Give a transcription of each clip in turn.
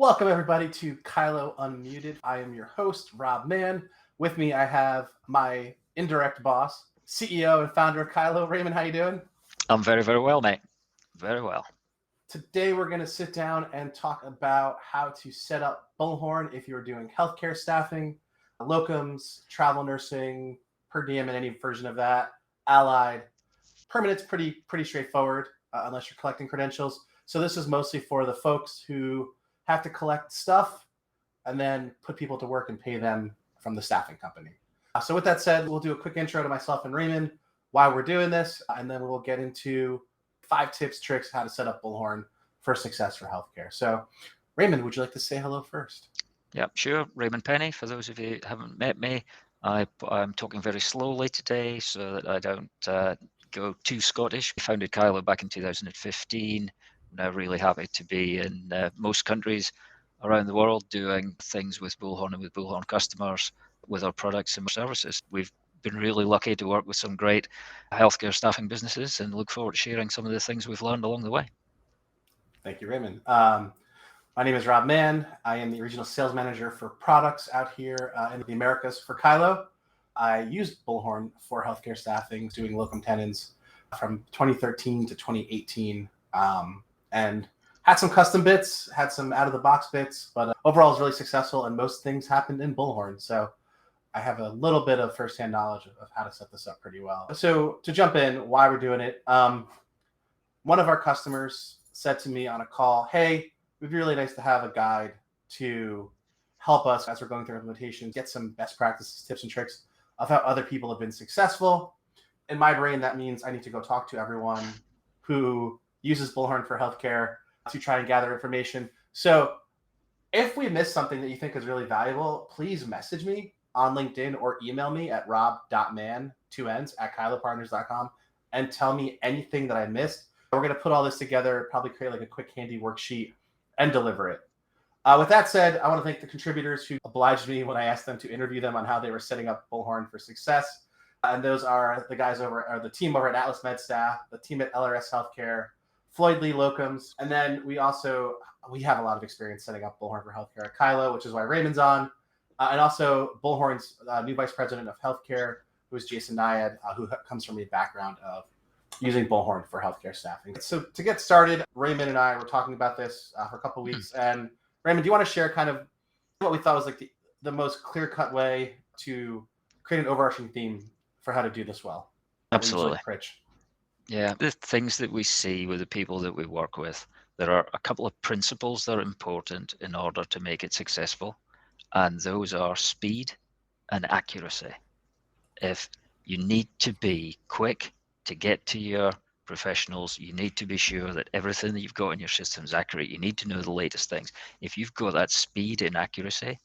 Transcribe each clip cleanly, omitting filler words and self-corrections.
Welcome, everybody, to Kyloe Unmuted. I am your host, Rob Mann. With me, I have my indirect boss, CEO and founder of Kyloe. Raymond, how you doing? I'm very, very well, mate. Very well. Today, we're going to sit down and talk about how to set up Bullhorn if you're doing healthcare staffing, locums, travel nursing, per diem, and any version of that, allied. Permanent's pretty straightforward, unless you're collecting credentials. So this is mostly for the folks who have to collect stuff and then put people to work and pay them from the staffing company. So with that said, we'll do a quick intro to myself and Raymond, why we're doing this, and then we'll get into 5 tips, tricks, how to set up Bullhorn for success for healthcare. So Raymond, would you like to say hello first? Yeah, sure. Raymond Penny, for those of you who haven't met me, I'm talking very slowly today so that I don't go too Scottish. We founded Kyloe back in 2015. I'm now really happy to be in most countries around the world doing things with Bullhorn and with Bullhorn customers with our products and services. We've been really lucky to work with some great healthcare staffing businesses and look forward to sharing some of the things we've learned along the way. Thank you, Raymond. My name is Rob Mann. I am the regional sales manager for products out here in the Americas for Kyloe. I used Bullhorn for healthcare staffing, doing locum tenens from 2013 to 2018, and had some custom bits, had some out-of-the-box bits, but overall it's really successful, and most things happened in Bullhorn. So I have a little bit of firsthand knowledge of how to set this up pretty well. So to jump in, why we're doing it, one of our customers said to me on a call, hey, it'd be really nice to have a guide to help us as we're going through implementation, get some best practices, tips, and tricks of how other people have been successful. In my brain, that means I need to go talk to everyone who uses Bullhorn for healthcare to try and gather information. So if we miss something that you think is really valuable, please message me on LinkedIn or email me at rob.mann, 2 N's, at kyloepartners.com, and tell me anything that I missed. We're going to put all this together, probably create like a quick handy worksheet and deliver it. With that said, I want to thank the contributors who obliged me when I asked them to interview them on how they were setting up Bullhorn for success. And those are the guys the team over at Atlas Med Staff, the team at LRS Healthcare, Floyd Lee Locums. And then we have a lot of experience setting up Bullhorn for healthcare at Kyloe, which is why Raymond's on. And also Bullhorn's new vice president of healthcare, who is Jason Nyad, who comes from a background of using Bullhorn for healthcare staffing. So to get started, Raymond and I were talking about this for a couple of weeks. And Raymond, do you want to share kind of what we thought was like the most clear-cut way to create an overarching theme for how to do this well? Absolutely. Yeah, the things that we see with the people that we work with, there are a couple of principles that are important in order to make it successful. And those are speed and accuracy. If you need to be quick to get to your professionals, you need to be sure that everything that you've got in your system is accurate. You need to know the latest things. If you've got that speed and accuracy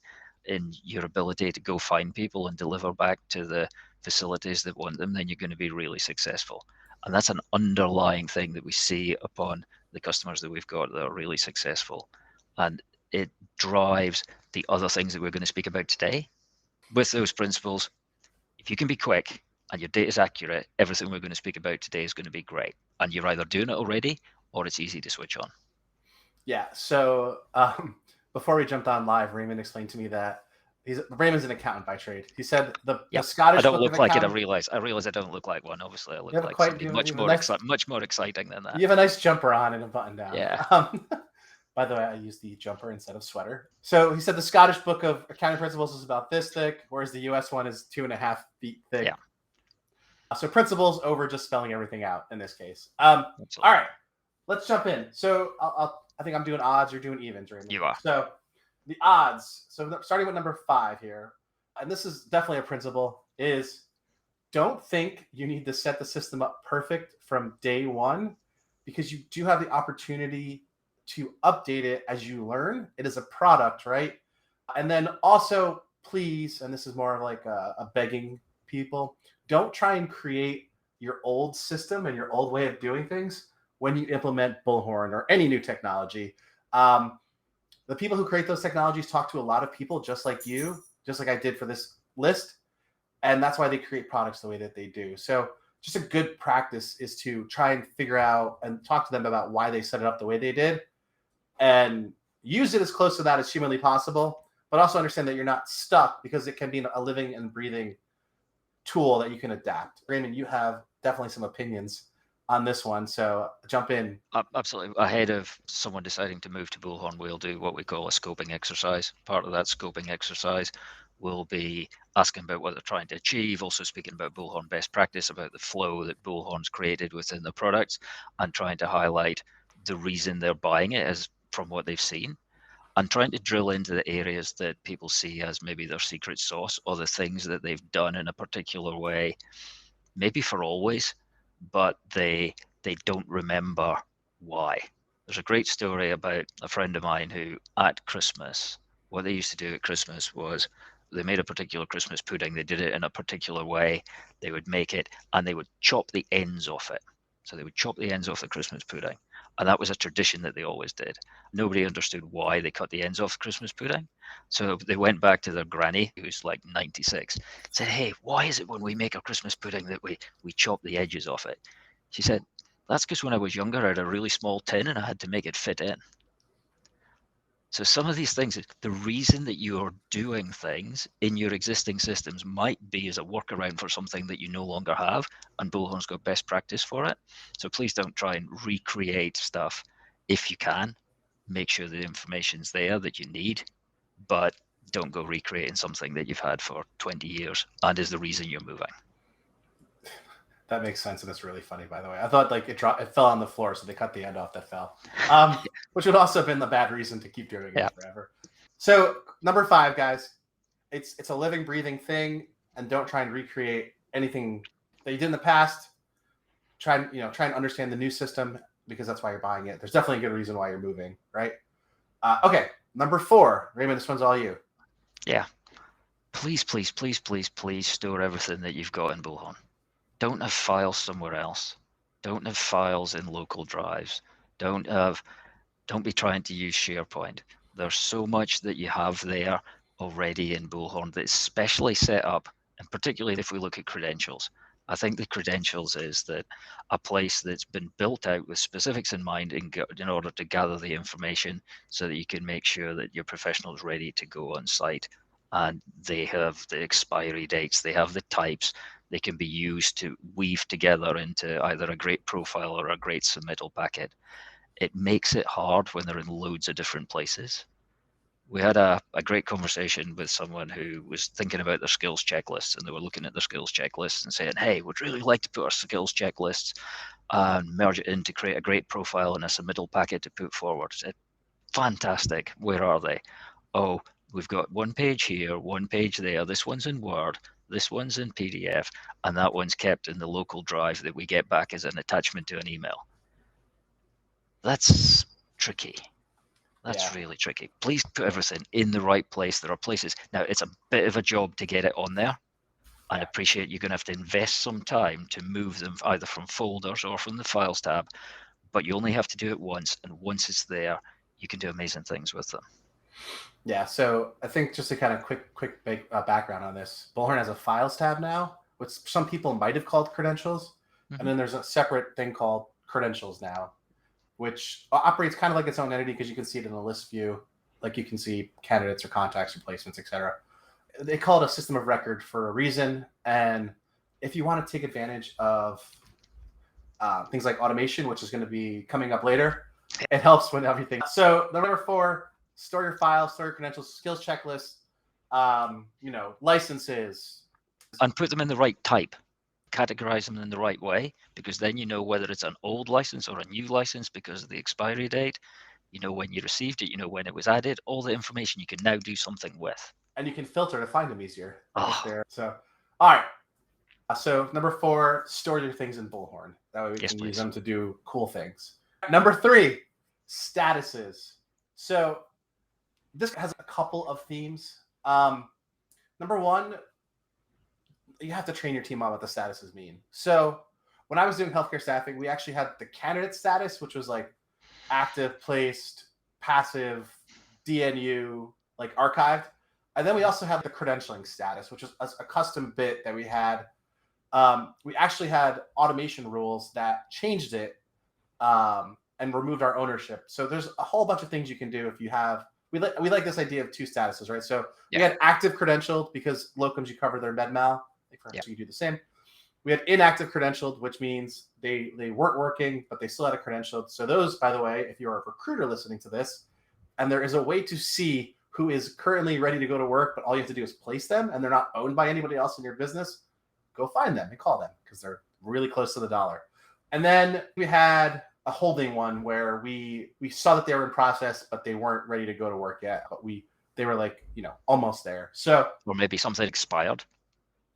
in your ability to go find people and deliver back to the facilities that want them, then you're going to be really successful. And that's an underlying thing that we see upon the customers that we've got that are really successful. And it drives the other things that we're going to speak about today. With those principles, if you can be quick and your data is accurate, everything we're going to speak about today is going to be great. And you're either doing it already or it's easy to switch on. Yeah. So before we jumped on live, Raymond explained to me that Raymond's an accountant by trade. He said the Scottish. I don't look like it. I realize I don't look like one. Obviously, I look like something much more exciting than that. You have a nice jumper on and a button down. Yeah. By the way, I use the jumper instead of sweater. So he said the Scottish book of accounting principles is about this thick, whereas the US one is 2.5 feet thick. Yeah. So principles over just spelling everything out in this case. All right, let's jump in. So I think I'm doing odds. You're doing evens, right? You are. So the odds. So starting with number 5 here, and this is definitely a principle, is don't think you need to set the system up perfect from day one, because you do have the opportunity to update it as you learn. It is a product, right? And then also, please, and this is more of like a begging people, don't try and create your old system and your old way of doing things when you implement Bullhorn or any new technology. The people who create those technologies talk to a lot of people just like you, just like I did for this list. And that's why they create products the way that they do. So just a good practice is to try and figure out and talk to them about why they set it up the way they did, and use it as close to that as humanly possible, but also understand that you're not stuck because it can be a living and breathing tool that you can adapt. Raymond, you have definitely some opinions on this one, so jump in. Absolutely. Ahead of someone deciding to move to Bullhorn, we'll do what we call a scoping exercise. Part of that scoping exercise will be asking about what they're trying to achieve, also speaking about Bullhorn best practice, about the flow that Bullhorn's created within the products, and trying to highlight the reason they're buying it as from what they've seen, and trying to drill into the areas that people see as maybe their secret sauce, or the things that they've done in a particular way, maybe for always, but they don't remember why. There's a great story about a friend of mine who, at Christmas, what they used to do at Christmas was they made a particular Christmas pudding. They did it in a particular way. They would make it and they would chop the ends off it. So they would chop the ends off the Christmas pudding. And that was a tradition that they always did. Nobody understood why they cut the ends off the Christmas pudding. So they went back to their granny, who's like 96, said, "Hey, why is it when we make our Christmas pudding that we chop the edges off it?" She said, "That's because when I was younger, I had a really small tin and I had to make it fit in." So some of these things, the reason that you're doing things in your existing systems might be as a workaround for something that you no longer have, and Bullhorn's got best practice for it. So please don't try and recreate stuff. If you can, make sure the information's there that you need, but don't go recreating something that you've had for 20 years and is the reason you're moving. That makes sense, and it's really funny, by the way. I thought like it fell on the floor, so they cut the end off that fell, which would also have been the bad reason to keep doing it forever. So number 5, guys, it's a living, breathing thing, and don't try and recreate anything that you did in the past. Try and understand the new system, because that's why you're buying it. There's definitely a good reason why you're moving, right? Okay, number 4, Raymond, this one's all you. Yeah. Please, please, please, please, please store everything that you've got in Bullhorn. Don't have files somewhere else. Don't have files in local drives. Don't be trying to use SharePoint. There's so much that you have there already in Bullhorn that's specially set up, and particularly if we look at credentials. I think the credentials is that a place that's been built out with specifics in mind in order to gather the information so that you can make sure that your professional is ready to go on site, and they have the expiry dates, they have the types, they can be used to weave together into either a great profile or a great submittal packet. It makes it hard when they're in loads of different places. We had a great conversation with someone who was thinking about their skills checklists, and they were looking at their skills checklists and saying, "Hey, we'd really like to put our skills checklists and merge it in to create a great profile and a submittal packet to put forward." I said, "Fantastic. Where are they?" "Oh, we've got one page here, one page there. This one's in Word, this one's in PDF, and that one's kept in the local drive that we get back as an attachment to an email." That's tricky. That's really tricky. Please put everything in the right place. There are places. Now, it's a bit of a job to get it on there. And appreciate you're going to have to invest some time to move them either from folders or from the Files tab. But you only have to do it once. And once it's there, you can do amazing things with them. Yeah, so I think just a kind of quick background on this. Bullhorn has a Files tab now, which some people might have called Credentials. Mm-hmm. And then there's a separate thing called Credentials now, which operates kind of like its own entity, because you can see it in the list view, like you can see candidates or contacts, replacements, etc. They call it a system of record for a reason. And if you want to take advantage of things like automation, which is going to be coming up later, it helps with everything. So number 4, store your files, store your credentials, skills checklists, licenses. And put them in the right type. Categorize them in the right way, because then you know whether it's an old license or a new license because of the expiry date. You know when you received it, you know when it was added, all the information you can now do something with. And you can filter to find them easier. So, all right. So number 4, store your things in Bullhorn. That way we can use them to do cool things. Number 3, statuses. So this has a couple of themes. Number 1, you have to train your team on what the statuses mean. So when I was doing healthcare staffing, we actually had the candidate status, which was like active, placed, passive, DNU, like archived. And then we also have the credentialing status, which is a custom bit that we had. We actually had automation rules that changed it and removed our ownership. So there's a whole bunch of things you can do if you have. We like this idea of two statuses, right? So we had active credentialed because locums you cover their med mal. Perhaps you do the same. We had inactive credentialed, which means they weren't working, but they still had a credentialed. So those, by the way, if you're a recruiter listening to this, and there is a way to see who is currently ready to go to work, but all you have to do is place them, and they're not owned by anybody else in your business, go find them and call them because they're really close to the dollar. And then we had a holding one where we saw that they were in process, but they weren't ready to go to work yet. But they were like, almost there. So, or maybe something expired.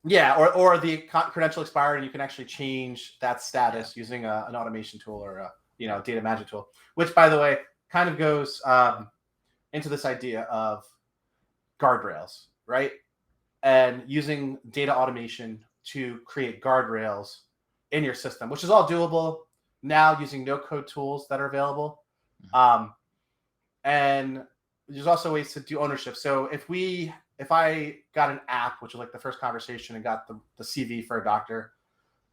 Yeah, or the credential expired, and you can actually change that status using an automation tool or a data magic tool. Which, by the way, kind of goes into this idea of guardrails, right? And using data automation to create guardrails in your system, which is all doable now using no-code tools that are available. And there's also ways to do ownership. So if I got an app, which was like the first conversation, and got the CV for a doctor,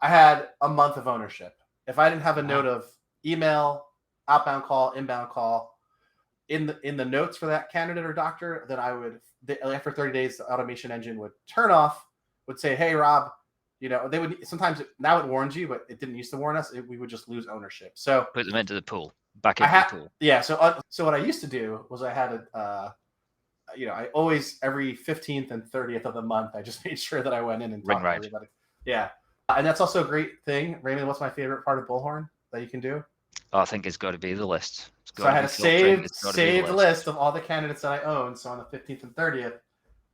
I had a month of ownership. If I didn't have a note of email, outbound call, inbound call in the notes for that candidate or doctor, then after 30 days, the automation engine would turn off, would say, "Hey, Rob," they would sometimes now it warns you, but it didn't used to warn us. We would just lose ownership. So put them into the pool, back into the pool. Yeah. So what I used to do was I had I always every 15th and 30th of the month, I just made sure that I went in and talked to everybody. Yeah. And that's also a great thing. Raymond, what's my favorite part of Bullhorn that you can do? I think it's got to be the list. So I had a saved list of all the candidates that I own. So on the 15th and 30th,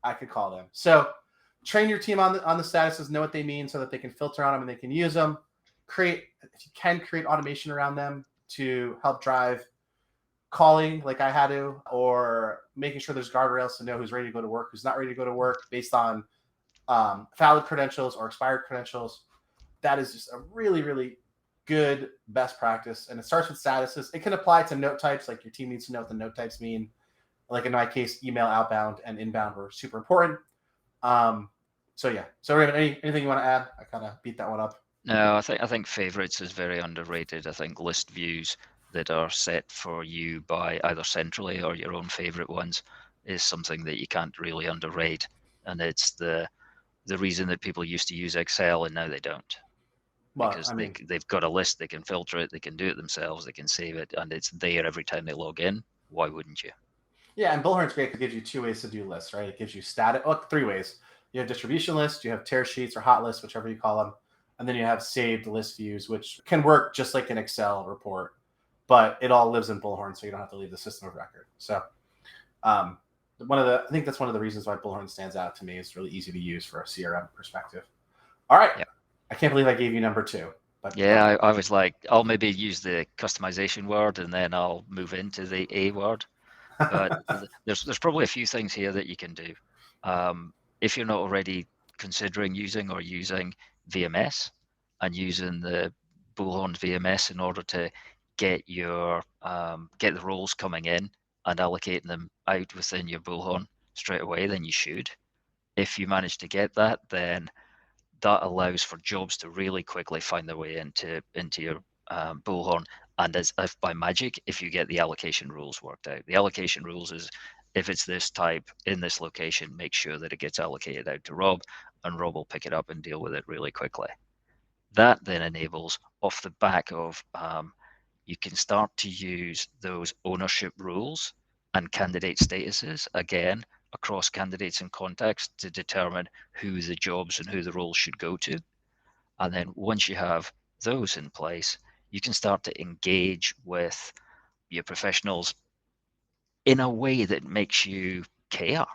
I could call them. So train your team on the statuses, know what they mean so that they can filter on them and they can use them. If you can, create automation around them to help drive calling like I had to, or making sure there's guardrails to know who's ready to go to work, who's not ready to go to work based on valid credentials or expired credentials. That is just a really, really good best practice. And it starts with statuses. It can apply to note types, like your team needs to know what the note types mean. Like in my case, email outbound and inbound were super important. So Raymond, anything you want to add? I kind of beat that one up. No, I think favorites is very underrated. I think list views that are set for you by either centrally or your own favorite ones is something that you can't really underrate. And it's the reason that people used to use Excel and now they don't. Because they've got a list, they can filter it, they can do it themselves, they can save it, and it's there every time they log in. Why wouldn't you? Yeah, and Bullhorn's great because it gives you two ways to do lists, right? It gives you three ways. You have distribution lists, you have tear sheets or hot lists, whichever you call them, and then you have saved list views, which can work just like an Excel report, but it all lives in Bullhorn, so you don't have to leave the system of record. So I think that's one of the reasons why Bullhorn stands out to me. It's really easy to use for a CRM perspective. All right. Yeah. I can't believe I gave you number 2. But yeah, I was like, I'll maybe use the customization word and then I'll move into the A word. But there's probably a few things here that you can do. If you're not already considering using VMS and using the Bullhorn VMS in order to get your get the roles coming in and allocating them out within your Bullhorn straight away, then you should. If you manage to get that, then that allows for jobs to really quickly find their way into your Bullhorn. And as if by magic, if you get the allocation rules worked out. The allocation rules is if it's this type in this location, make sure that it gets allocated out to Rob, and Rob will pick it up and deal with it really quickly. That then enables, off the back of, you can start to use those ownership rules and candidate statuses, again, across candidates and contacts to determine who the jobs and who the roles should go to. And then once you have those in place, you can start to engage with your professionals in a way that makes you care,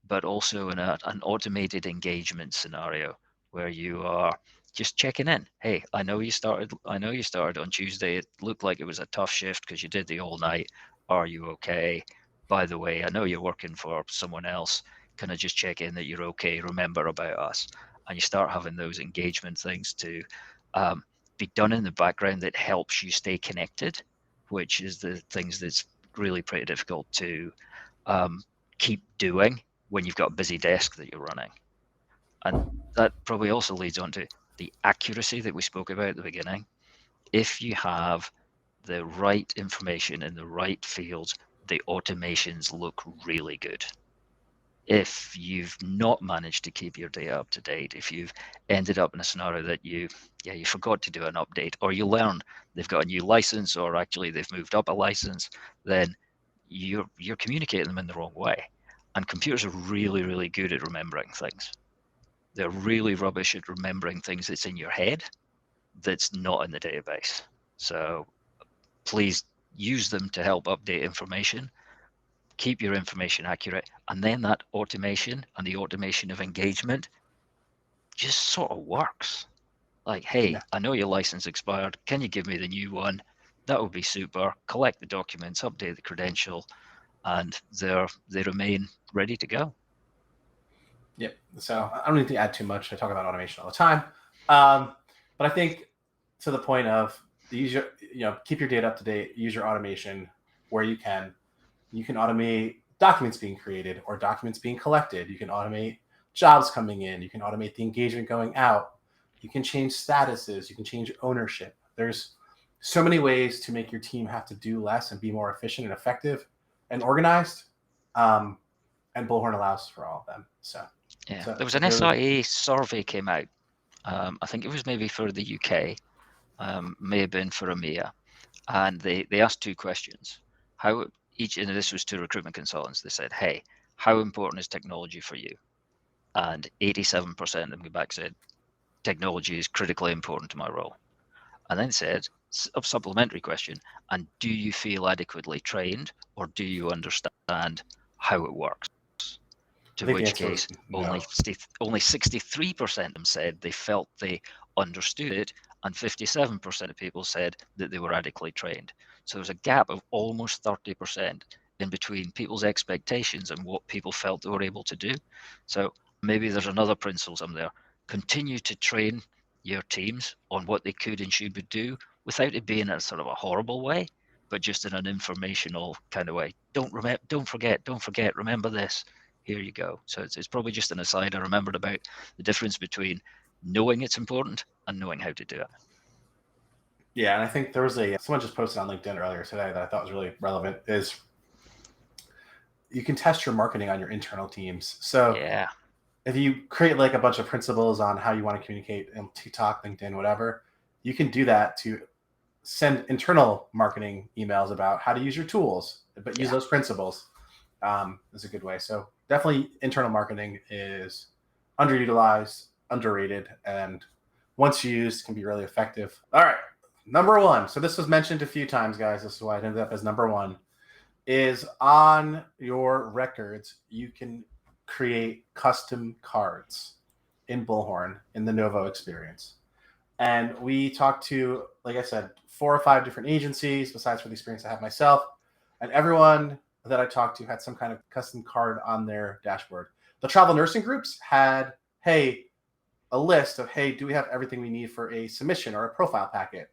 but also in an automated engagement scenario where you are just checking in. Hey, I know you started on Tuesday. It looked like it was a tough shift because you did the all night. Are you okay? By the way, I know you're working for someone else. Can I just check in that you're okay? Remember about us. And you start having those engagement things to be done in the background that helps you stay connected, which is the things that's really pretty difficult to keep doing when you've got a busy desk that you're running. And that probably also leads on to the accuracy that we spoke about at the beginning. If you have the right information in the right fields, the automations look really good. If you've not managed to keep your data up to date, if you've ended up in a scenario that you forgot to do an update, or you learn they've got a new license, or actually they've moved up a license, then you're communicating them in the wrong way. And computers are really, really good at remembering things. They're really rubbish at remembering things that's in your head that's not in the database. So please use them to help update information, keep your information accurate, and then that automation and the automation of engagement just sort of works. Like, hey, Yeah. I know your license expired. Can you give me the new one? That would be super. Collect the documents, update the credential, and they remain ready to go. Yep. So I don't need to add too much. I talk about automation all the time. But I think to the point of keep your data up to date, use your automation where you can. You can automate documents being created or documents being collected. You can automate jobs coming in. You can automate the engagement going out. You can change statuses. You can change ownership. There's so many ways to make your team have to do less and be more efficient and effective and organized. And Bullhorn allows for all of them. So yeah, there was an SIA survey came out. I think it was maybe for the UK, may have been for EMEA, and they asked two questions. How each, and this was to recruitment consultants. They said, "Hey, how important is technology for you?" And 87% of them came back said, "Technology is critically important to my role." And then said, a supplementary question, "And do you feel adequately trained, or do you understand how it works?" To which case, no. only 63% of them said they felt they understood it, and 57% of people said that they were adequately trained. So there's a gap of almost 30% in between people's expectations and what people felt they were able to do. So maybe there's another principle in there. Continue to train your teams on what they could and should do without it being a sort of a horrible way, but just in an informational kind of way. Don't forget, remember this. Here you go. So it's probably just an aside. I remembered about the difference between knowing it's important and knowing how to do it. Yeah, and I think there was someone just posted on LinkedIn earlier today that I thought was really relevant. Is you can test your marketing on your internal teams. So yeah, if you create like a bunch of principles on how you want to communicate in TikTok, LinkedIn, whatever, you can do that to send internal marketing emails about how to use your tools, but use those principles. Is a good way. So definitely internal marketing is underutilized, underrated, and once used can be really effective. All right, number one. So this was mentioned a few times, guys. This is why it ended up as number one. Is on your records, you can create custom cards in Bullhorn in the Novo experience. And we talked to, like I said, 4 or 5 different agencies, besides for the experience I have myself. And everyone that I talked to had some kind of custom card on their dashboard. The travel nursing groups had, hey, a list of, hey, do we have everything we need for a submission or a profile packet?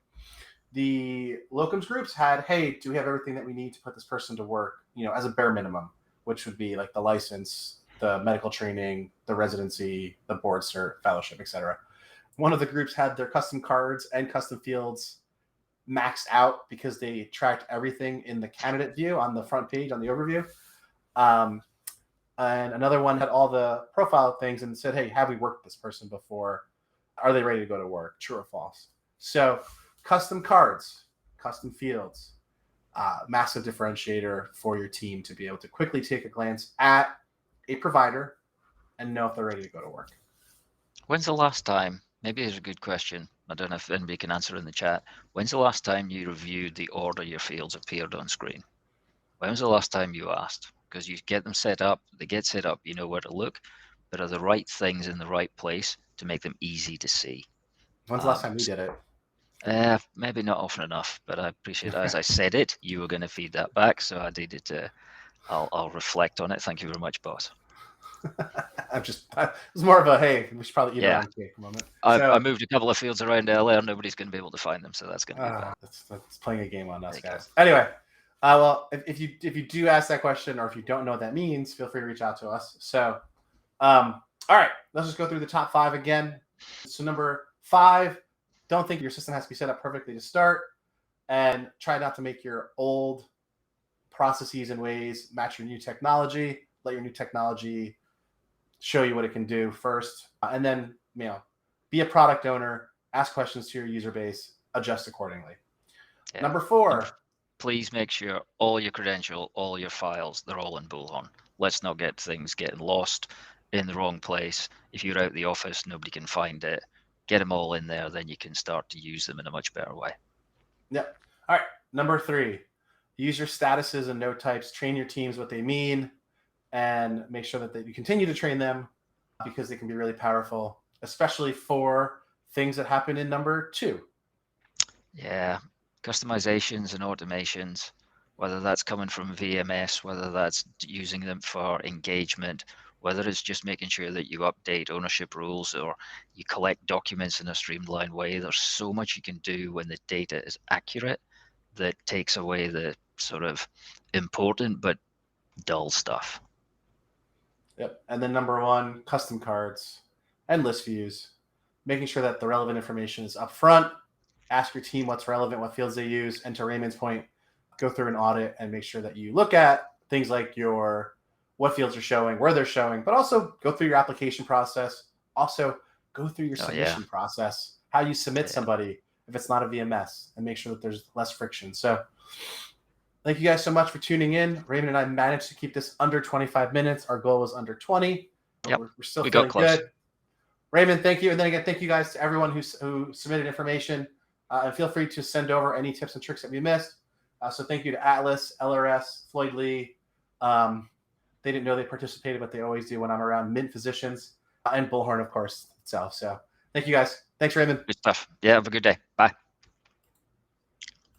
The locums groups had, hey, do we have everything that we need to put this person to work, as a bare minimum, which would be like the license, the medical training, the residency, the board cert, fellowship, etc. One of the groups had their custom cards and custom fields maxed out because they tracked everything in the candidate view on the front page on the overview. And another one had all the profile things and said, hey, have we worked with this person before? Are they ready to go to work? True or false? So custom cards, custom fields, massive differentiator for your team to be able to quickly take a glance at a provider and know if they're ready to go to work. When's the last time, maybe it's a good question, I don't know if anybody can answer in the chat, when's the last time you reviewed the order your fields appeared on screen? When was the last time you asked? Because you get them set up, they get set up, you know where to look, but are the right things in the right place to make them easy to see? When's the last time we did it? Maybe not often enough, but I appreciate it. As I said it, you were going to feed that back, so I needed to. I'll reflect on it. Thank you very much, boss. It was more of a, hey, we should probably eat our own cake moment. I moved a couple of fields around LR. Nobody's going to be able to find them, so that's going to be bad. That's playing a game on us, guys. Anyway, well, if you do ask that question, or if you don't know what that means, feel free to reach out to us. So, all right, let's just go through the top 5 again. So number 5, don't think your system has to be set up perfectly to start. and try not to make your old processes and ways match your new technology. Let your new technology show you what it can do first, and then be a product owner, ask questions to your user base, adjust accordingly. Yeah. Number 4. Please make sure all your all your files, they're all in Bullhorn. Let's not get things getting lost in the wrong place. If you're out the office, nobody can find it. Get them all in there, then you can start to use them in a much better way. Yep. All right. Number 3, use your statuses and node types. Train your teams what they mean, and make sure that you continue to train them, because they can be really powerful, especially for things that happen in number 2. Yeah. Customizations and automations, whether that's coming from VMS, whether that's using them for engagement, whether it's just making sure that you update ownership rules or you collect documents in a streamlined way. There's so much you can do when the data is accurate that takes away the sort of important but dull stuff. Yep. And then number 1, custom cards and list views, making sure that the relevant information is up front. Ask your team what's relevant, what fields they use, and to Raymond's point, go through an audit and make sure that you look at things like what fields are showing, where they're showing, but also go through your application process. Also, go through your submission process, how you submit somebody if it's not a VMS, and make sure that there's less friction. So thank you guys so much for tuning in. Raymond and I managed to keep this under 25 minutes. Our goal was under 20. Yep. We're still feeling good. Raymond, thank you. And then again, thank you guys to everyone who submitted information. And feel free to send over any tips and tricks that we missed. So thank you to Atlas, LRS, Floyd Lee. They didn't know they participated, but they always do when I'm around. Mint Physicians, and Bullhorn, of course, itself. So thank you guys. Thanks, Raymond. Good stuff. Yeah, have a good day. Bye.